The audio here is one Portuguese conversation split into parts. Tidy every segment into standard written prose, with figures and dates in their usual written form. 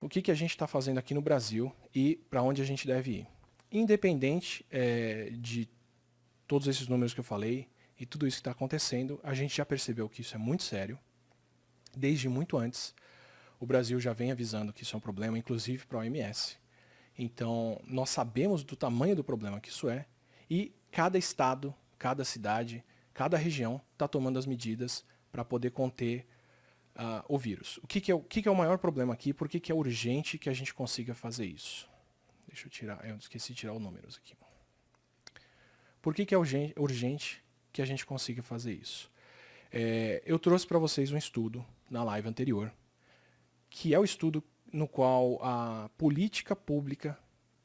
O que a gente está fazendo aqui no Brasil e para onde a gente deve ir. Independente de todos esses números que eu falei e tudo isso que está acontecendo, a gente já percebeu que isso é muito sério. Desde muito antes, o Brasil já vem avisando que isso é um problema, inclusive para a OMS. Então, nós sabemos do tamanho do problema que isso é e cada estado, cada cidade, cada região está tomando as medidas para poder conter o vírus. O que é o maior problema aqui? Por que é urgente que a gente consiga fazer isso? Deixa eu tirar, eu esqueci de tirar os números aqui. Por que é urgente que a gente consiga fazer isso? Eu trouxe para vocês um estudo na live anterior, que é o estudo no qual a política pública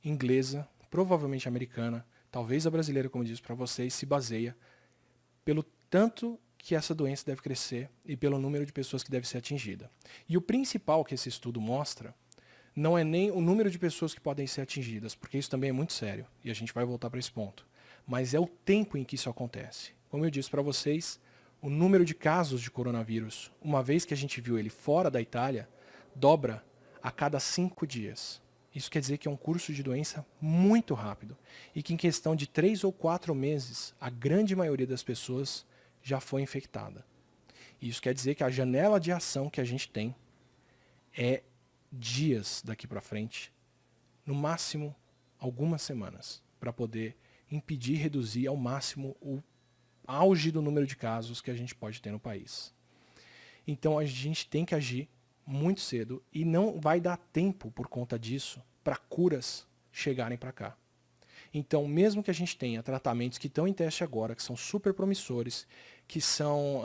inglesa, provavelmente americana, talvez a brasileira, como eu disse para vocês, se baseia pelo tanto que essa doença deve crescer e pelo número de pessoas que deve ser atingida. E o principal que esse estudo mostra não é nem o número de pessoas que podem ser atingidas, porque isso também é muito sério, e a gente vai voltar para esse ponto, mas é o tempo em que isso acontece. Como eu disse para vocês, o número de casos de coronavírus, uma vez que a gente viu ele fora da Itália, dobra a cada 5 dias. Isso quer dizer que é um curso de doença muito rápido e que em questão de 3 ou 4 meses, a grande maioria das pessoas já foi infectada. Isso quer dizer que a janela de ação que a gente tem é dias daqui para frente, no máximo algumas semanas, para poder impedir e reduzir ao máximo o auge do número de casos que a gente pode ter no país. Então a gente tem que agir muito cedo e não vai dar tempo por conta disso para curas chegarem para cá. Então, mesmo que a gente tenha tratamentos que estão em teste agora, que são super promissores, que são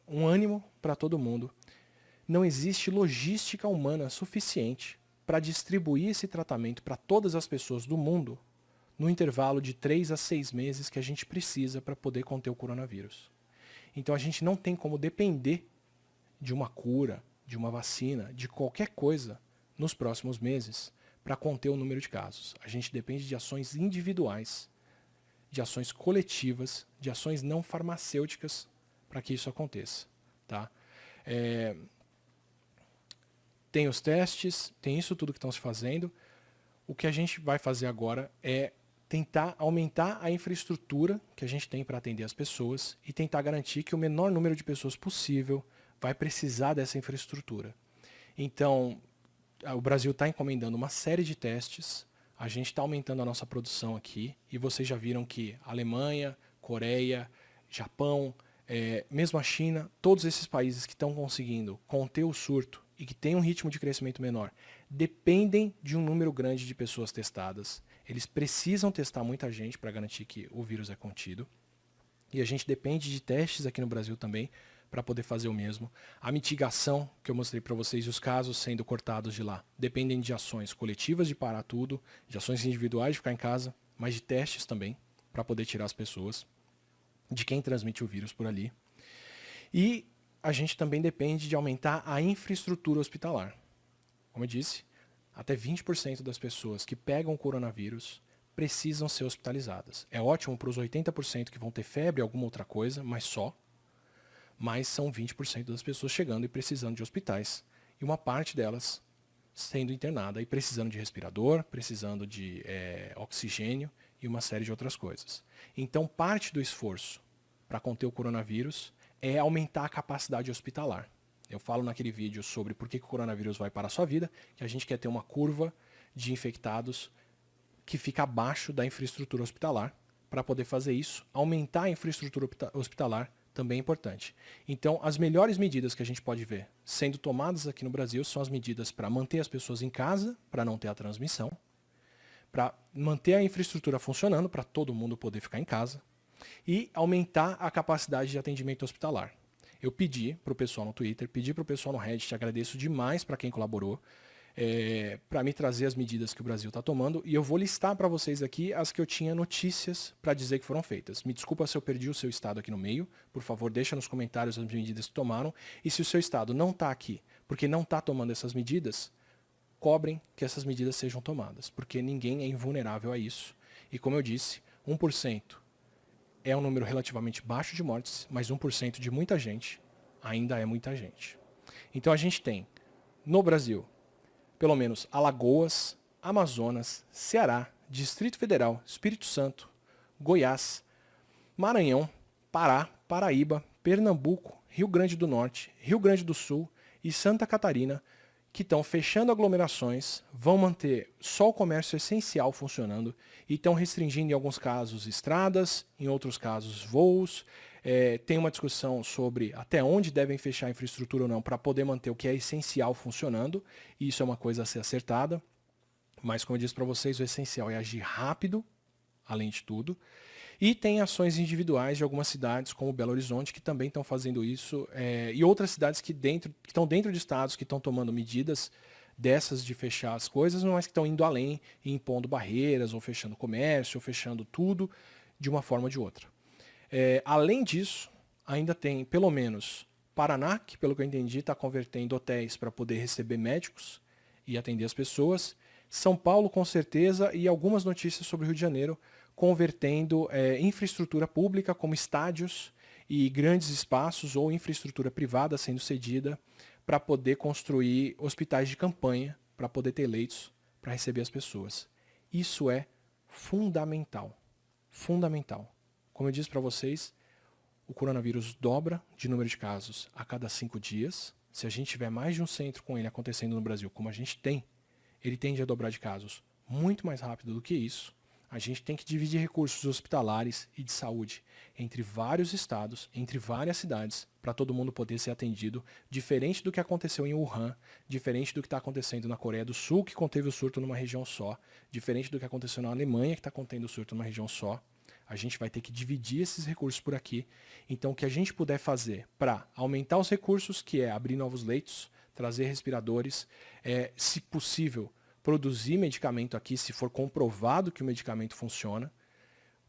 um ânimo para todo mundo, não existe logística humana suficiente para distribuir esse tratamento para todas as pessoas do mundo no intervalo de 3 a 6 meses que a gente precisa para poder conter o coronavírus. Então a gente não tem como depender de uma cura, de uma vacina, de qualquer coisa nos próximos meses para conter o número de casos. A gente depende de ações individuais, de ações coletivas, de ações não farmacêuticas para que isso aconteça. Tá? Tem os testes, tem isso tudo que estão se fazendo. O que a gente vai fazer agora é tentar aumentar a infraestrutura que a gente tem para atender as pessoas e tentar garantir que o menor número de pessoas possível vai precisar dessa infraestrutura. Então, o Brasil está encomendando uma série de testes, a gente está aumentando a nossa produção aqui, e vocês já viram que Alemanha, Coreia, Japão, mesmo a China, todos esses países que estão conseguindo conter o surto e que têm um ritmo de crescimento menor, dependem de um número grande de pessoas testadas. Eles precisam testar muita gente para garantir que o vírus é contido. E a gente depende de testes aqui no Brasil também para poder fazer o mesmo. A mitigação que eu mostrei para vocês e os casos sendo cortados de lá dependem de ações coletivas de parar tudo, de ações individuais de ficar em casa, mas de testes também para poder tirar as pessoas, de quem transmite o vírus por ali. E a gente também depende de aumentar a infraestrutura hospitalar. Como eu disse, até 20% das pessoas que pegam o coronavírus precisam ser hospitalizadas. É ótimo para os 80% que vão ter febre ou alguma outra coisa, mas só. Mas são 20% das pessoas chegando e precisando de hospitais. E uma parte delas sendo internada e precisando de respirador, precisando de oxigênio e uma série de outras coisas. Então, parte do esforço para conter o coronavírus é aumentar a capacidade hospitalar. Eu falo naquele vídeo sobre por que o coronavírus vai para a sua vida, que a gente quer ter uma curva de infectados que fica abaixo da infraestrutura hospitalar. Para poder fazer isso, aumentar a infraestrutura hospitalar também é importante. Então, as melhores medidas que a gente pode ver sendo tomadas aqui no Brasil são as medidas para manter as pessoas em casa, para não ter a transmissão, para manter a infraestrutura funcionando, para todo mundo poder ficar em casa, e aumentar a capacidade de atendimento hospitalar. Eu pedi para o pessoal no Twitter, pedi para o pessoal no Reddit, agradeço demais para quem colaborou, para me trazer as medidas que o Brasil está tomando, e eu vou listar para vocês aqui as que eu tinha notícias para dizer que foram feitas. Me desculpa se eu perdi o seu estado aqui no meio, por favor deixa nos comentários as medidas que tomaram, e se o seu estado não está aqui porque não está tomando essas medidas, cobrem que essas medidas sejam tomadas, porque ninguém é invulnerável a isso. E como eu disse, 1% é um número relativamente baixo de mortes, mas 1% de muita gente ainda é muita gente. Então a gente tem, no Brasil, pelo menos Alagoas, Amazonas, Ceará, Distrito Federal, Espírito Santo, Goiás, Maranhão, Pará, Paraíba, Pernambuco, Rio Grande do Norte, Rio Grande do Sul e Santa Catarina, que estão fechando aglomerações, vão manter só o comércio essencial funcionando e estão restringindo em alguns casos estradas, em outros casos voos. Tem uma discussão sobre até onde devem fechar a infraestrutura ou não para poder manter o que é essencial funcionando, e isso é uma coisa a ser acertada. Mas, como eu disse para vocês, o essencial é agir rápido, além de tudo. E tem ações individuais de algumas cidades, como Belo Horizonte, que também estão fazendo isso, e outras cidades que estão dentro de estados que estão tomando medidas dessas de fechar as coisas, mas que estão indo além e impondo barreiras, ou fechando comércio, ou fechando tudo de uma forma ou de outra. Além disso, ainda tem, pelo menos, Paraná, que pelo que eu entendi está convertendo hotéis para poder receber médicos e atender as pessoas. São Paulo, com certeza, e algumas notícias sobre o Rio de Janeiro, convertendo infraestrutura pública, como estádios e grandes espaços, ou infraestrutura privada sendo cedida, para poder construir hospitais de campanha, para poder ter leitos para receber as pessoas. Isso é fundamental. Fundamental. Como eu disse para vocês, o coronavírus dobra de número de casos a cada 5 dias. Se a gente tiver mais de um centro com ele acontecendo no Brasil, como a gente tem, ele tende a dobrar de casos muito mais rápido do que isso. A gente tem que dividir recursos hospitalares e de saúde entre vários estados, entre várias cidades, para todo mundo poder ser atendido, diferente do que aconteceu em Wuhan, diferente do que está acontecendo na Coreia do Sul, que conteve o surto numa região só, diferente do que aconteceu na Alemanha, que está contendo o surto numa região só. A gente vai ter que dividir esses recursos por aqui. Então, o que a gente puder fazer para aumentar os recursos, que é abrir novos leitos, trazer respiradores, se possível, produzir medicamento aqui, se for comprovado que o medicamento funciona.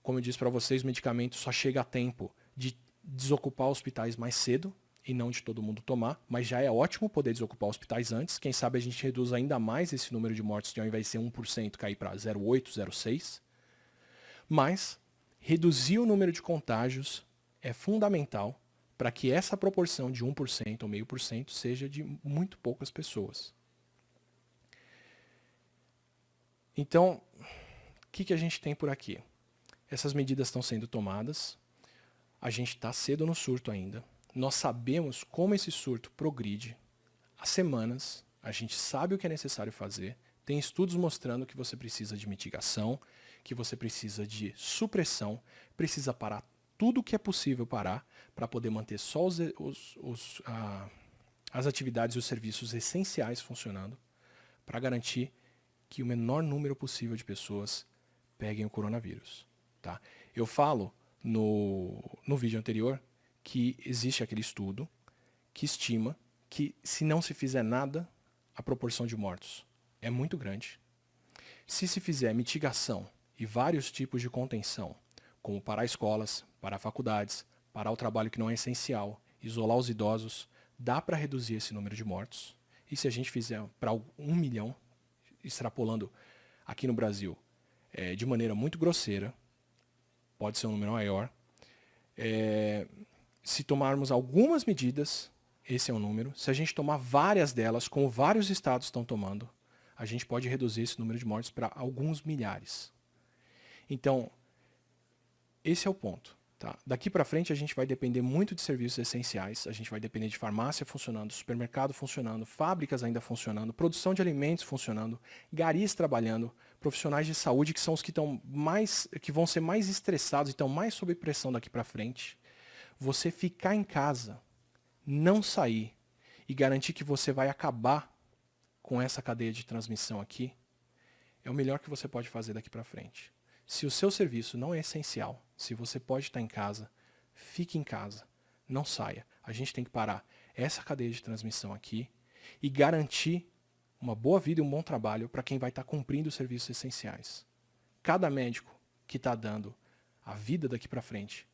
Como eu disse para vocês, o medicamento só chega a tempo de desocupar hospitais mais cedo e não de todo mundo tomar, mas já é ótimo poder desocupar hospitais antes. Quem sabe a gente reduz ainda mais esse número de mortes, que ao invés de ser 1%, cair para 0,8%, 0,6%. Mas reduzir o número de contágios é fundamental para que essa proporção de 1% ou 0,5% seja de muito poucas pessoas. Então, o que a gente tem por aqui? Essas medidas estão sendo tomadas, a gente está cedo no surto ainda, nós sabemos como esse surto progride há semanas, a gente sabe o que é necessário fazer, tem estudos mostrando que você precisa de mitigação, que você precisa de supressão, precisa parar tudo o que é possível parar para poder manter só as atividades e os serviços essenciais funcionando, para garantir que o menor número possível de pessoas peguem o coronavírus. Tá? Eu falo no vídeo anterior que existe aquele estudo que estima que, se não se fizer nada, a proporção de mortos é muito grande. Se fizer mitigação e vários tipos de contenção, como parar escolas, parar faculdades, parar o trabalho que não é essencial, isolar os idosos, dá para reduzir esse número de mortos. E se a gente fizer para 1 milhão, extrapolando aqui no Brasil, de maneira muito grosseira, pode ser um número maior. Se tomarmos algumas medidas, esse é um número. Se a gente tomar várias delas, como vários estados estão tomando, a gente pode reduzir esse número de mortes para alguns milhares. Então, esse é o ponto. Tá? Daqui para frente a gente vai depender muito de serviços essenciais, a gente vai depender de farmácia funcionando, supermercado funcionando, fábricas ainda funcionando, produção de alimentos funcionando, garis trabalhando, profissionais de saúde que são os que vão ser mais estressados e estão mais sob pressão daqui para frente. Você ficar em casa, não sair e garantir que você vai acabar com essa cadeia de transmissão aqui, é o melhor que você pode fazer daqui para frente. Se o seu serviço não é essencial, se você pode estar em casa, fique em casa, não saia. A gente tem que parar essa cadeia de transmissão aqui e garantir uma boa vida e um bom trabalho para quem vai estar cumprindo os serviços essenciais. Cada médico que está dando a vida daqui para frente,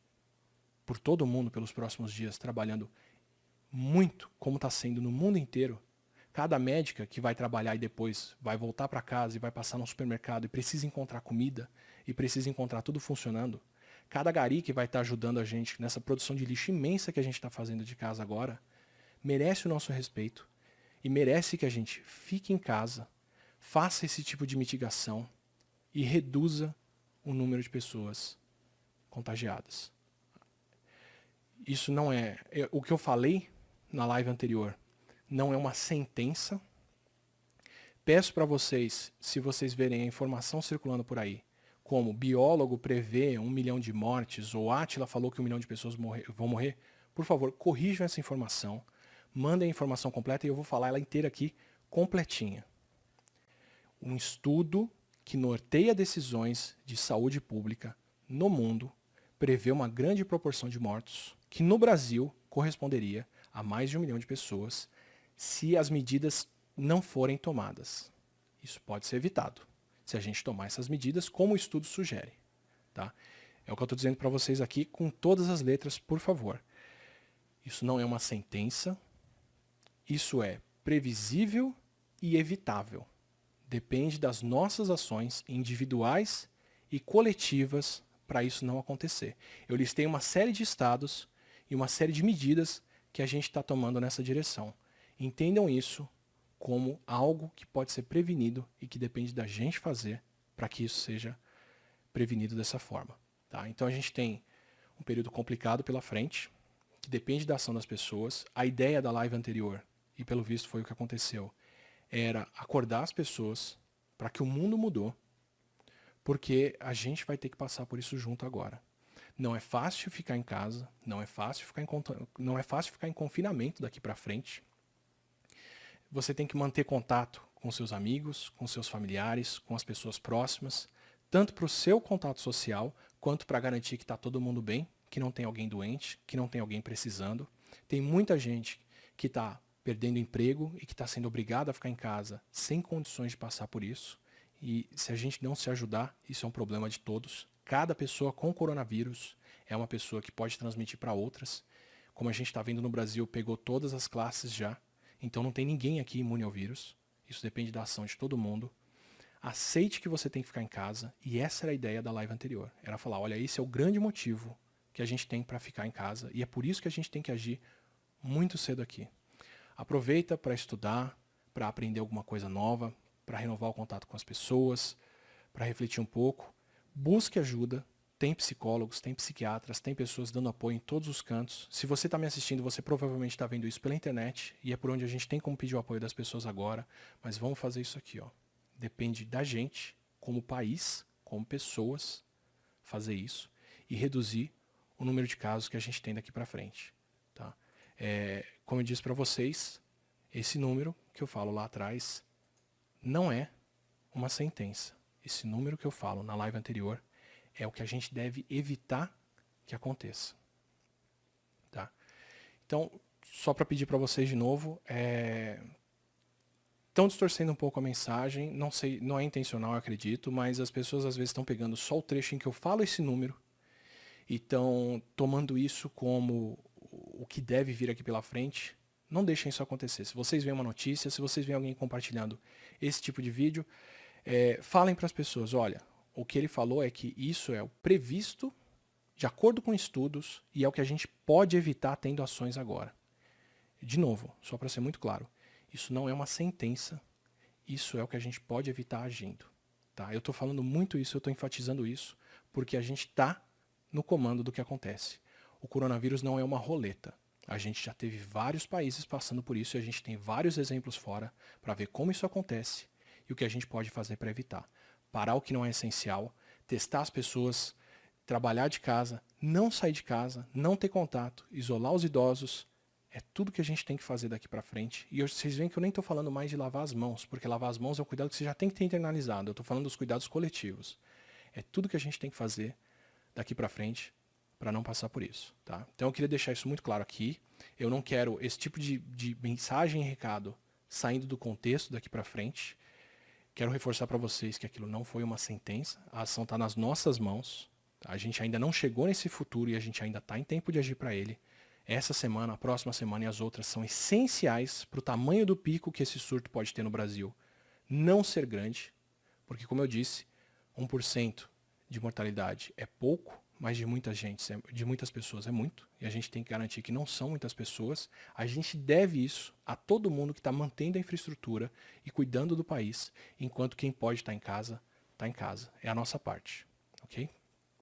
por todo mundo pelos próximos dias, trabalhando muito, como está sendo no mundo inteiro, cada médica que vai trabalhar e depois vai voltar para casa e vai passar no supermercado e precisa encontrar comida e precisa encontrar tudo funcionando, cada gari que vai estar ajudando a gente nessa produção de lixo imensa que a gente está fazendo de casa agora, merece o nosso respeito e merece que a gente fique em casa, faça esse tipo de mitigação e reduza o número de pessoas contagiadas. Isso não é... O que eu falei na live anterior não é uma sentença. Peço para vocês, se vocês verem a informação circulando por aí, como biólogo prevê 1 milhão de mortes, ou Átila falou que 1 milhão de pessoas vão morrer, por favor, corrijam essa informação, mandem a informação completa e eu vou falar ela inteira aqui, completinha. Um estudo que norteia decisões de saúde pública no mundo prevê uma grande proporção de mortos, que no Brasil corresponderia a mais de 1 milhão de pessoas, se as medidas não forem tomadas. Isso pode ser evitado, se a gente tomar essas medidas como o estudo sugere. Tá? É o que eu estou dizendo para vocês aqui com todas as letras, por favor. Isso não é uma sentença, isso é previsível e evitável. Depende das nossas ações individuais e coletivas para isso não acontecer. Eu listei uma série de estados e uma série de medidas que a gente está tomando nessa direção. Entendam isso como algo que pode ser prevenido e que depende da gente fazer para que isso seja prevenido dessa forma. Tá? Então a gente tem um período complicado pela frente, que depende da ação das pessoas. A ideia da live anterior, e pelo visto foi o que aconteceu, era acordar as pessoas para que o mundo mudou, porque a gente vai ter que passar por isso junto agora. Não é fácil ficar em casa, não é fácil ficar em confinamento daqui para frente. Você tem que manter contato com seus amigos, com seus familiares, com as pessoas próximas, tanto para o seu contato social, quanto para garantir que está todo mundo bem, que não tem alguém doente, que não tem alguém precisando. Tem muita gente que está perdendo emprego e que está sendo obrigada a ficar em casa sem condições de passar por isso. E se a gente não se ajudar, isso é um problema de todos. Cada pessoa com coronavírus é uma pessoa que pode transmitir para outras. Como a gente está vendo no Brasil, pegou todas as classes já. Então não tem ninguém aqui imune ao vírus. Isso depende da ação de todo mundo. Aceite que você tem que ficar em casa. E essa era a ideia da live anterior. Era falar, olha, esse é o grande motivo que a gente tem para ficar em casa. E é por isso que a gente tem que agir muito cedo aqui. Aproveita para estudar, para aprender alguma coisa nova, para renovar o contato com as pessoas, para refletir um pouco. Busque ajuda. Tem psicólogos, tem psiquiatras, tem pessoas dando apoio em todos os cantos. Se você está me assistindo, você provavelmente está vendo isso pela internet e é por onde a gente tem como pedir o apoio das pessoas agora. Mas vamos fazer isso aqui, ó. Depende da gente, como país, como pessoas, fazer isso e reduzir o número de casos que a gente tem daqui para frente. Tá? Como eu disse para vocês, esse número que eu falo lá atrás não é uma sentença. Esse número que eu falo na live anterior é o que a gente deve evitar que aconteça. Tá? Então, só para pedir para vocês de novo, estão distorcendo um pouco a mensagem, não sei, não é intencional, eu acredito, mas as pessoas às vezes estão pegando só o trecho em que eu falo esse número e estão tomando isso como o que deve vir aqui pela frente. Não deixem isso acontecer. Se vocês veem uma notícia, se vocês veem alguém compartilhando esse tipo de vídeo, falem para as pessoas, olha, o que ele falou é que isso é o previsto de acordo com estudos e é o que a gente pode evitar tendo ações agora. De novo, só para ser muito claro, isso não é uma sentença, isso é o que a gente pode evitar agindo. Tá? Eu estou falando muito isso, eu estou enfatizando isso, porque a gente está no comando do que acontece. O coronavírus não é uma roleta. A gente já teve vários países passando por isso e a gente tem vários exemplos fora para ver como isso acontece e o que a gente pode fazer para evitar. Parar o que não é essencial, testar as pessoas, trabalhar de casa, não sair de casa, não ter contato, isolar os idosos. É tudo que a gente tem que fazer daqui para frente. E vocês veem que eu nem estou falando mais de lavar as mãos, porque lavar as mãos é um cuidado que você já tem que ter internalizado. Eu estou falando dos cuidados coletivos. É tudo que a gente tem que fazer daqui para frente para não passar por isso. Tá? Então eu queria deixar isso muito claro aqui. Eu não quero esse tipo de mensagem e recado saindo do contexto daqui para frente. Quero reforçar para vocês que aquilo não foi uma sentença, a ação está nas nossas mãos, tá? A gente ainda não chegou nesse futuro e a gente ainda está em tempo de agir para ele. Essa semana, a próxima semana e as outras são essenciais para o tamanho do pico que esse surto pode ter no Brasil não ser grande, porque como eu disse, 1% de mortalidade é pouco mas de muita gente, de muitas pessoas é muito, e a gente tem que garantir que não são muitas pessoas. A gente deve isso a todo mundo que está mantendo a infraestrutura e cuidando do país, enquanto quem pode estar em casa, está em casa. É a nossa parte, ok?